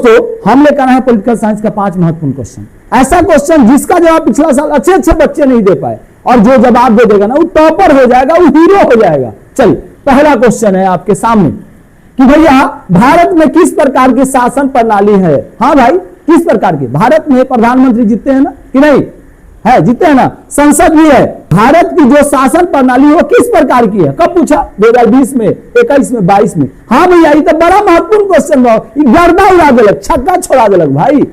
दोस्तों हम लेकर आए पॉलिटिकल साइंस का 5 महत्वपूर्ण क्वेश्चन। ऐसा क्वेश्चन जिसका जवाब पिछला साल अच्छे अच्छे बच्चे नहीं दे पाए, और जो जवाब दे देगा ना वो टॉपर हो जाएगा, वो हीरो हो जाएगा। चल, पहला क्वेश्चन है आपके सामने कि भैया भारत में किस प्रकार की शासन प्रणाली है। हाँ भाई, किस प्रकार की? भारत में प्रधानमंत्री जीतते हैं ना कि नहीं? है, जीतते हैं ना। संसद भी है। भारत की जो शासन प्रणाली है वो किस प्रकार की है? कब पूछा? 2020 में, 21 में, 22 में। हाँ भैया, ये तो बड़ा महत्वपूर्ण क्वेश्चन है। गर्दा उड़ा देलक, छक्का छोड़ा देलक भाई।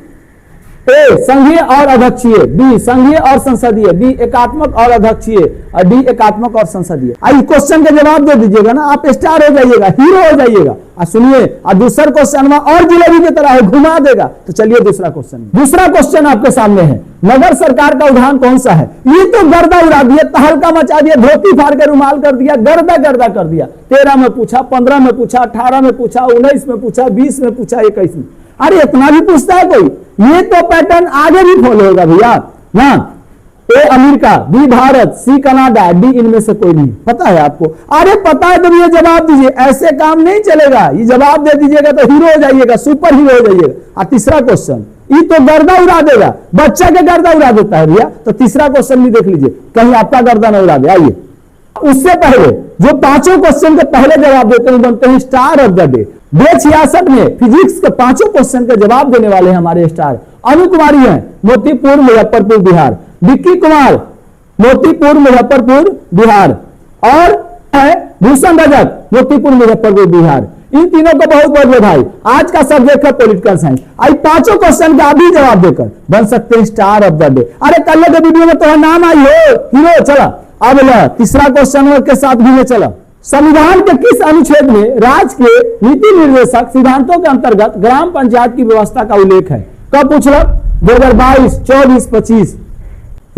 ए संघीय और अध्यक्षीय, बी संघीय और संसदीय, बी एकात्मक और अध्यक्षीय, और डी एकात्मक और संसदीय। आई क्वेश्चन का जवाब दे दीजिएगा ना, आप स्टार हो जाइएगा, हीरो हो जाइएगा। सुनिए, और दूसरा क्वेश्चन और जिलेबी की तरह है, घुमा देगा। तो चलिए दूसरा क्वेश्चन। दूसरा क्वेश्चन आपके सामने है, नगर सरकार का उदाहरण कौन सा है? ये तो गर्दा उड़ा दिया, तहलका मचा दिया, धोती फाड़ के रुमाल कर दिया, गर्दा गर्दा कर दिया। 13 में पूछा, 15 में पूछा, 18 में पूछा, 19 में पूछा, 20 में पूछा, 21 में। अरे इतना भी पूछता है कोई? ये तो पैटर्न आगे भी फॉलो होगा भैया ना। A America, B Bharat, C Canada, D इनमें से कोई नहीं। पता है आपको? अरे पता है तो ये जवाब दीजिए, ऐसे काम नहीं चलेगा। ये जवाब दे दीजिएगा तो हीरो हो जाइएगा, सुपर हीरो हो जाइएगा। और तीसरा क्वेश्चन, ये तो गर्दा उड़ा देगा, बच्चा के गर्दा उड़ा देता है भैया। तो तीसरा क्वेश्चन भी देख लीजिए, कहीं आपका गर्दा न उड़ा दे। आइए, उससे पहले जो 5 क्वेश्चन के पहले जवाब देते हैं बनते हैं star of the day. Day 66 में फिजिक्स के 5 क्वेश्चन का जवाब देने वाले हैं हमारे स्टार। अनु कुमारी हैं, मोतीपुर मुजफ्फरपुर बिहार। विक्की कुमार, मोतीपुर मुजफ्फरपुर बिहार। और है भूषण रजक, मोतीपुर मुजफ्फरपुर बिहार। इन तीनों को बहुत बहुत बधाई। आज का सब्जेक्ट है पॉलिटिकल साइंस। आई 5 क्वेश्चन का अभी जवाब देकर बन सकते हैं स्टार ऑफ द डे। अरे कल के वीडियो में तो नाम आई हो हीरो। चला अब तीसरा क्वेश्चन के साथ भी चला। संविधान के किस अनुच्छेद में राज्य के नीति निर्देशक सिद्धांतों के अंतर्गत ग्राम पंचायत की व्यवस्था का उल्लेख है? कब पूछ लो? 2022, 24, 25।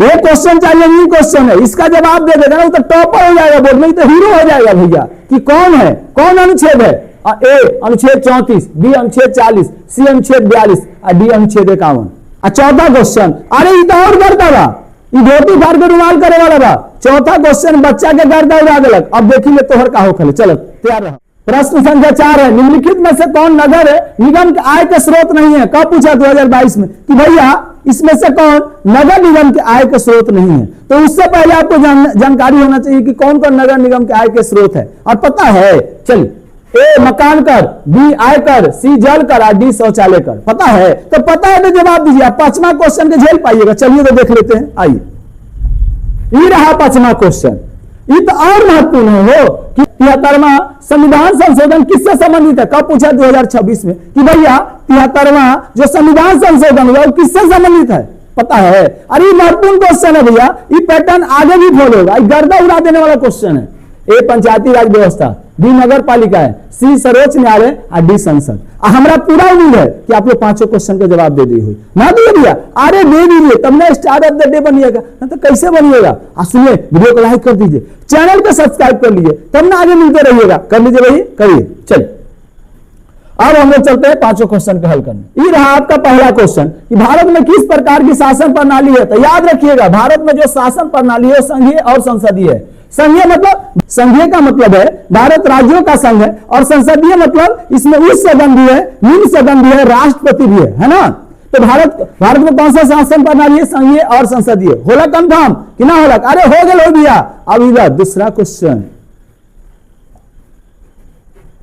ये क्वेश्चन चाहिए, न्यू क्वेश्चन है। इसका जवाब दे देगा ना तो टॉपर हो जाएगा बोर्ड में, तो हीरो हो जाएगा भैया। कि कौन है, कौन अनुच्छेद है? ए अनुच्छेद 34, बी अनुच्छेद 40, सी अनुच्छेद 42, और डी अनुच्छेद 51। चौथा क्वेश्चन, अरे ये तो और करता था, ये धोती फाड़ के रुमाल करे वाला था। चौथा क्वेश्चन बच्चा के गर्दा उड़ा देलक। अब देखिए तोहर का हो खले। चलो तैयार रहो। प्रश्न संख्या 4 है, निम्नलिखित में से कौन नगर निगम के आय के स्रोत नहीं है? कब पूछा? 2022 में। कि भैया इसमें से कौन नगर निगम के आय के स्रोत नहीं है? तो उससे पहले आपको जानकारी होना चाहिए कि कौन कौन नगर निगम के आय के स्रोत है। और पता है? चलिए, ए मकान कर, बी आयकर, सी जल कर, और डी शौचालय कर। पता है? तो पता है तो जवाब दीजिए। 5वां क्वेश्चन के झेल पाइएगा। चलिए तो देख लेते हैं। आइए, ये रहा 5वां क्वेश्चन। ये तो और महत्वपूर्ण है हो कि 73वां संविधान संशोधन किससे संबंधित है? कब पूछा? 2026 में। कि भैया 73वां जो संविधान संशोधन हुआ वो किससे संबंधित है? पता है? अरे महत्वपूर्ण क्वेश्चन है भैया। ये पैटर्न आगे भी फॉलो होगा। गर्दा उड़ा देने वाला क्वेश्चन है। ए पंचायती राज व्यवस्था, बी नगर पालिका है, सी सर्वोच्च न्यायालय, और डी संसद। हमारा पूरा उम्मीद है कि आप लोग 5 क्वेश्चन का जवाब दे दी हुई ना दिए भैया। अरे दे दीजिए तब ना स्टार ऑफ द डे बनिएगा, ना तो कैसे बनिएगा? सुनिए, वीडियो को लाइक कर दीजिए, चैनल को सब्सक्राइब कर लीजिए, तब ना आगे मिलते रहिएगा। कर लीजिए भाई, करिए। चलिए अब हम लोग चलते हैं 5 क्वेश्चन का हल करने। ये रहा आपका पहला क्वेश्चन कि भारत में किस प्रकार की शासन प्रणाली है? तो याद रखिएगा, भारत में जो शासन प्रणाली है संघीय और संसदीय है। संघीय मतलब, संघीय का मतलब है भारत राज्यों का संघ है, और संसदीय मतलब इसमें उच्च सदन भी है, निम्न सदन भी है, राष्ट्रपति भी है ना। तो भारत में कौन सा शासन प्रणाली है? संघीय और संसदीय। होला कंफर्म कि ना होला? अरे हो गया भैया। अब इधर दूसरा क्वेश्चन,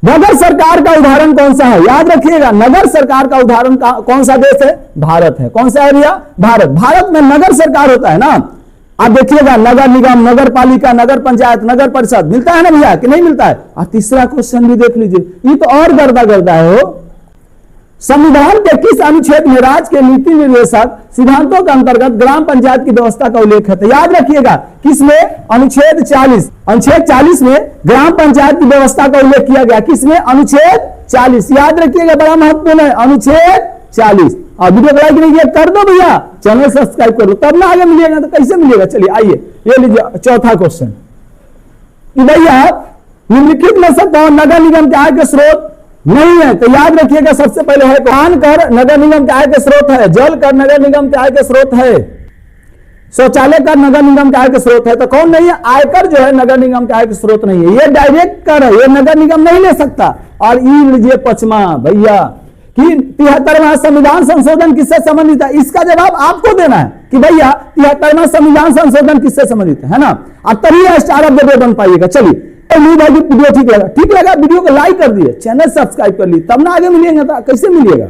नगर सरकार का उदाहरण कौन सा है? याद रखिएगा, नगर सरकार का उदाहरण कौन सा देश है? भारत है। कौन सा है भैया? भारत। भारत में नगर सरकार होता है ना। आप देखिएगा, नगर निगम, नगर पालिका, नगर पंचायत, नगर परिषद मिलता है ना भैया कि नहीं मिलता है? और तीसरा क्वेश्चन भी देख लीजिए, ये तो और गर्दा गर्दा है हो। संविधान के किस अनुच्छेद में राज्य के नीति निर्देशक सिद्धांतों के अंतर्गत ग्राम पंचायत की व्यवस्था का उल्लेख है? तो याद रखिएगा, किसमें? अनुच्छेद 40। अनुच्छेद 40 में ग्राम पंचायत की व्यवस्था का उल्लेख किया गया। किसमें? अनुच्छेद 40। याद रखिएगा, बड़ा महत्वपूर्ण है, अनुच्छेद 40। और वीडियो को लाइक नहीं किया कर दो भैया, चैनल सब्सक्राइब कर दो, तब ना आगे मिलेगा। तो कैसे मिलेगा? चलिए आइए, ये लीजिए चौथा क्वेश्चन कि भैया निम्नलिखित में से कौन नगर निगम के आय के स्रोत नहीं है? तो याद रखिएगा, सबसे पहले है पान कर नगर निगम के आय के स्रोत है, जल कर नगर निगम के आय के स्रोत है, शौचालय कर नगर निगम के आय के स्रोत है। तो कौन नहीं है? आयकर जो है नगर निगम के आय के स्रोत नहीं है, ये डायरेक्ट कर है, ये नगर निगम नहीं ले सकता। और ई लीजिए 5वां भैया कि 73वां संविधान संशोधन किससे संबंधित है, इसका जवाब आपको देना है कि भैया 73वां संविधान संशोधन किससे संबंधित है ना, और तभी स्टार ऑफ द डे बन पाइएगा। चलिए उम्मीद है कि वीडियो ठीक लगा वीडियो को लाइक कर दिए, चैनल सब्सक्राइब कर लिए, तब ना आगे मिलेंगे तो कैसे मिलेगा।